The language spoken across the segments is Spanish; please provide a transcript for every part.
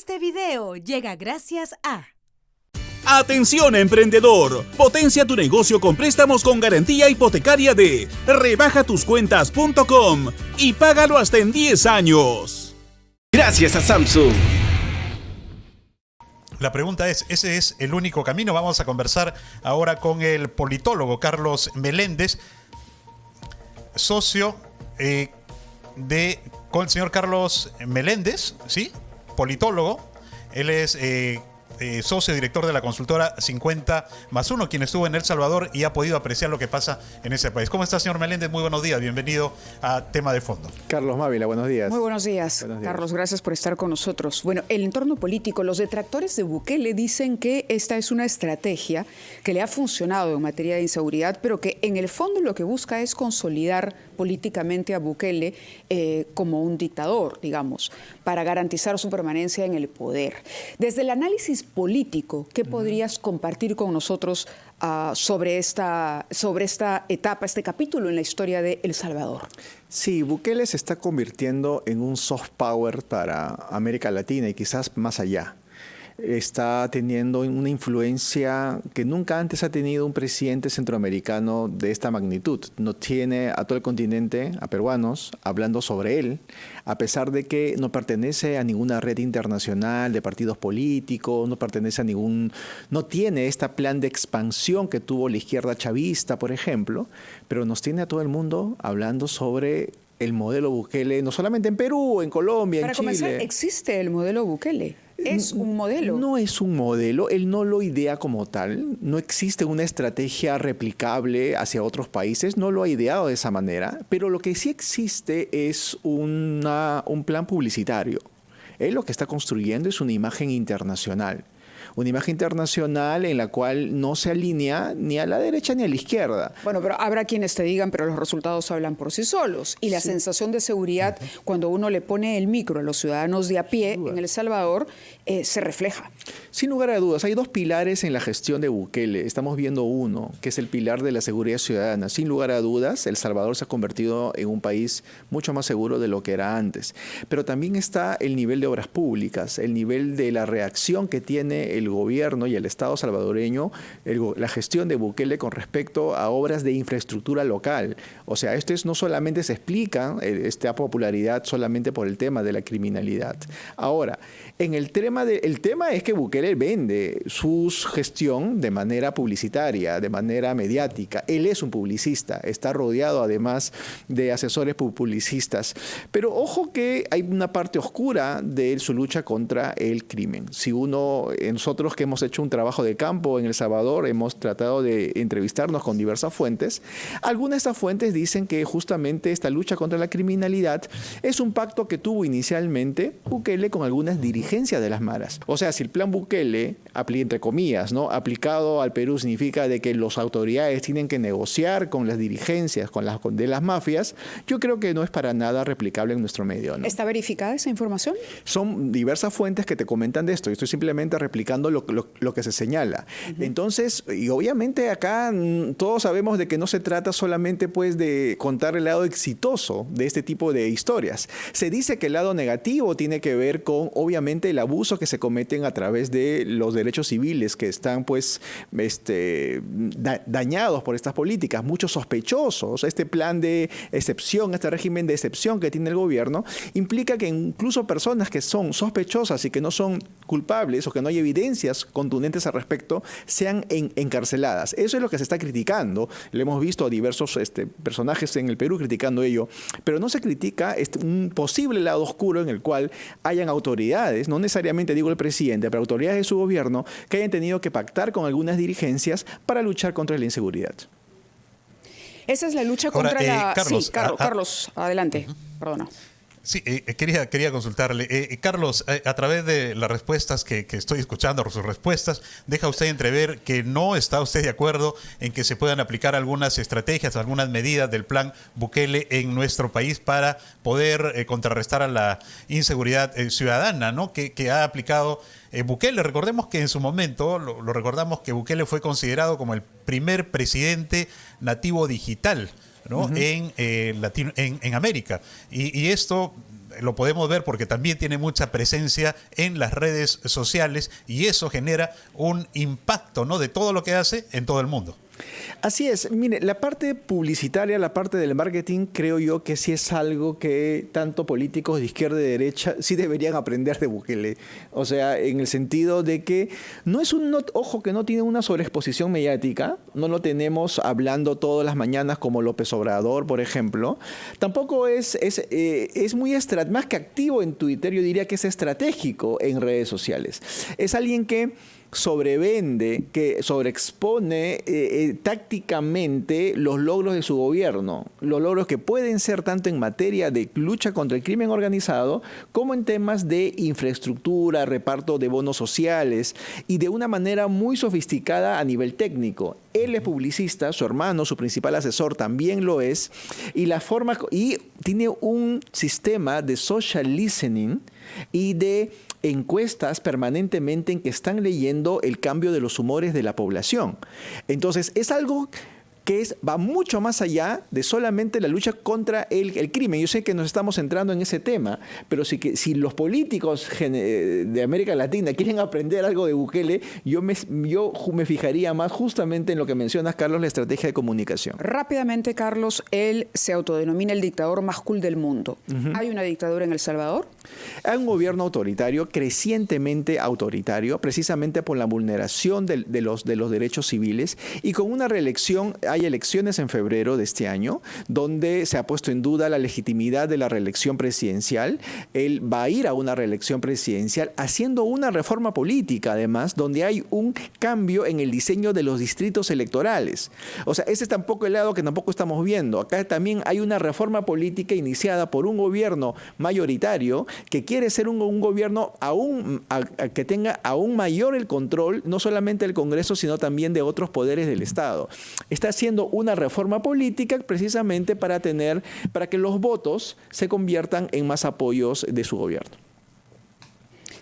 Este video llega gracias a... Atención emprendedor, potencia tu negocio con préstamos con garantía hipotecaria de rebajatuscuentas.com y págalo hasta en 10 años. Gracias a Samsung. La pregunta es, ¿ese es el único camino? Vamos a conversar ahora con el politólogo Carlos Meléndez, socio con el señor Carlos Meléndez, ¿sí? Politólogo. Él es socio director de la consultora 50+1, quien estuvo en El Salvador y ha podido apreciar lo que pasa en ese país. ¿Cómo está, señor Meléndez? Muy buenos días. Bienvenido a Tema de Fondo. Carlos Mávila, buenos días. Muy buenos días, Carlos. Gracias por estar con nosotros. Bueno, el entorno político, los detractores de Bukele dicen que esta es una estrategia que le ha funcionado en materia de inseguridad, pero que en el fondo lo que busca es consolidar políticamente a Bukele como un dictador, digamos, para garantizar su permanencia en el poder. Desde el análisis político, ¿qué podrías compartir con nosotros sobre esta etapa, este capítulo en la historia de El Salvador? Sí, Bukele se está convirtiendo en un soft power para América Latina y quizás más allá. Está teniendo una influencia que nunca antes ha tenido un presidente centroamericano de esta magnitud. No tiene a todo el continente, a peruanos, hablando sobre él, a pesar de que no pertenece a ninguna red internacional de partidos políticos, no pertenece a no tiene este plan de expansión que tuvo la izquierda chavista, por ejemplo, pero nos tiene a todo el mundo hablando sobre el modelo Bukele, no solamente en Perú, en Colombia, en Chile. Para comenzar, ¿existe el modelo Bukele? ¿Es un modelo? No es un modelo, él no lo idea como tal, no existe una estrategia replicable hacia otros países, no lo ha ideado de esa manera, pero lo que sí existe es un plan publicitario. Él lo que está construyendo es una imagen internacional. Una imagen internacional en la cual no se alinea ni a la derecha ni a la izquierda. Bueno, pero habrá quienes te digan, pero los resultados hablan por sí solos. Y la sensación de seguridad, cuando uno le pone el micro a los ciudadanos de a pie en El Salvador, se refleja. Sin lugar a dudas, hay dos pilares en la gestión de Bukele. Estamos viendo uno, que es el pilar de la seguridad ciudadana. Sin lugar a dudas, El Salvador se ha convertido en un país mucho más seguro de lo que era antes. Pero también está el nivel de obras públicas, el nivel de la reacción que tiene el gobierno y el Estado salvadoreño, la gestión de Bukele con respecto a obras de infraestructura local. O sea, no solamente se explica esta popularidad solamente por el tema de la criminalidad. Ahora, el tema es que Bukele vende su gestión de manera publicitaria, de manera mediática. Él es un publicista, está rodeado además de asesores publicistas. Pero ojo que hay una parte oscura de su lucha contra el crimen. Nosotros que hemos hecho un trabajo de campo en El Salvador, hemos tratado de entrevistarnos con diversas fuentes. Algunas de estas fuentes dicen que justamente esta lucha contra la criminalidad es un pacto que tuvo inicialmente Bukele con algunas dirigencias de las maras. O sea, si el plan Bukele, entre comillas, ¿no?, aplicado al Perú significa de que las autoridades tienen que negociar con las dirigencias de las mafias, yo creo que no es para nada replicable en nuestro medio, ¿no? ¿Está verificada esa información? Son diversas fuentes que te comentan de esto. Yo estoy simplemente replicando lo que se señala. Entonces, y obviamente acá todos sabemos de que no se trata solamente pues de contar el lado exitoso de este tipo de historias. Se dice que el lado negativo tiene que ver con, obviamente, el abuso que se cometen a través de los derechos civiles que están pues dañados por estas políticas, muchos sospechosos. Este plan de excepción, este régimen de excepción que tiene el gobierno, implica que incluso personas que son sospechosas y que no son culpables o que no hay evidencias contundentes al respecto, sean encarceladas. Eso es lo que se está criticando. Le hemos visto a diversos personajes en el Perú criticando ello, pero no se critica un posible lado oscuro en el cual hayan autoridades, no necesariamente digo el presidente, pero autoridades de su gobierno que hayan tenido que pactar con algunas dirigencias para luchar contra la inseguridad. Esa es la lucha contra Carlos, Sí, Carlos, adelante. Perdona. Sí, quería consultarle. Carlos, a través de las respuestas que estoy escuchando, sus respuestas, deja usted entrever que no está usted de acuerdo en que se puedan aplicar algunas estrategias, algunas medidas del plan Bukele en nuestro país para poder contrarrestar a la inseguridad ciudadana, ¿no?, que ha aplicado Bukele. Recordemos que en su momento, lo recordamos que Bukele fue considerado como el primer presidente nativo digital, ¿no?, en América. Y esto lo podemos ver porque también tiene mucha presencia en las redes sociales y eso genera un impacto, ¿no?, de todo lo que hace en todo el mundo. Así es. Mire, la parte publicitaria, la parte del marketing, creo yo que sí es algo que tanto políticos de izquierda y derecha sí deberían aprender de Bukele. O sea, en el sentido de que no es ojo, que no tiene una sobreexposición mediática, no lo tenemos hablando todas las mañanas como López Obrador, por ejemplo. Tampoco es muy más que activo en Twitter, yo diría que es estratégico en redes sociales. Es alguien que sobrevende, que sobreexpone tácticamente los logros de su gobierno, los logros que pueden ser tanto en materia de lucha contra el crimen organizado como en temas de infraestructura, reparto de bonos sociales y de una manera muy sofisticada a nivel técnico. Él es publicista, su hermano, su principal asesor también lo es, y tiene un sistema de social listening y de encuestas permanentemente en que están leyendo el cambio de los humores de la población. Entonces, es algo que va mucho más allá de solamente la lucha contra el crimen. Yo sé que nos estamos centrando en ese tema, pero si los políticos de América Latina quieren aprender algo de Bukele, yo me fijaría más justamente en lo que mencionas, Carlos, la estrategia de comunicación. Rápidamente, Carlos, él se autodenomina el dictador más cool del mundo. ¿Hay una dictadura en El Salvador? Hay un gobierno autoritario, crecientemente autoritario, precisamente por la vulneración de los derechos civiles y con una reelección. Hay elecciones en febrero de este año donde se ha puesto en duda la legitimidad de la reelección presidencial. Él va a ir a una reelección presidencial haciendo una reforma política, además, donde hay un cambio en el diseño de los distritos electorales. O sea, ese es tampoco el lado que tampoco estamos viendo. Acá también hay una reforma política iniciada por un gobierno mayoritario que quiere ser un gobierno que tenga aún mayor el control, no solamente del Congreso, sino también de otros poderes del Estado. Está haciendo una reforma política precisamente para que los votos se conviertan en más apoyos de su gobierno.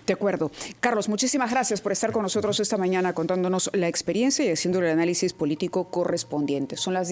De acuerdo. Carlos, muchísimas gracias por estar con nosotros esta mañana contándonos la experiencia y haciendo el análisis político correspondiente. Son las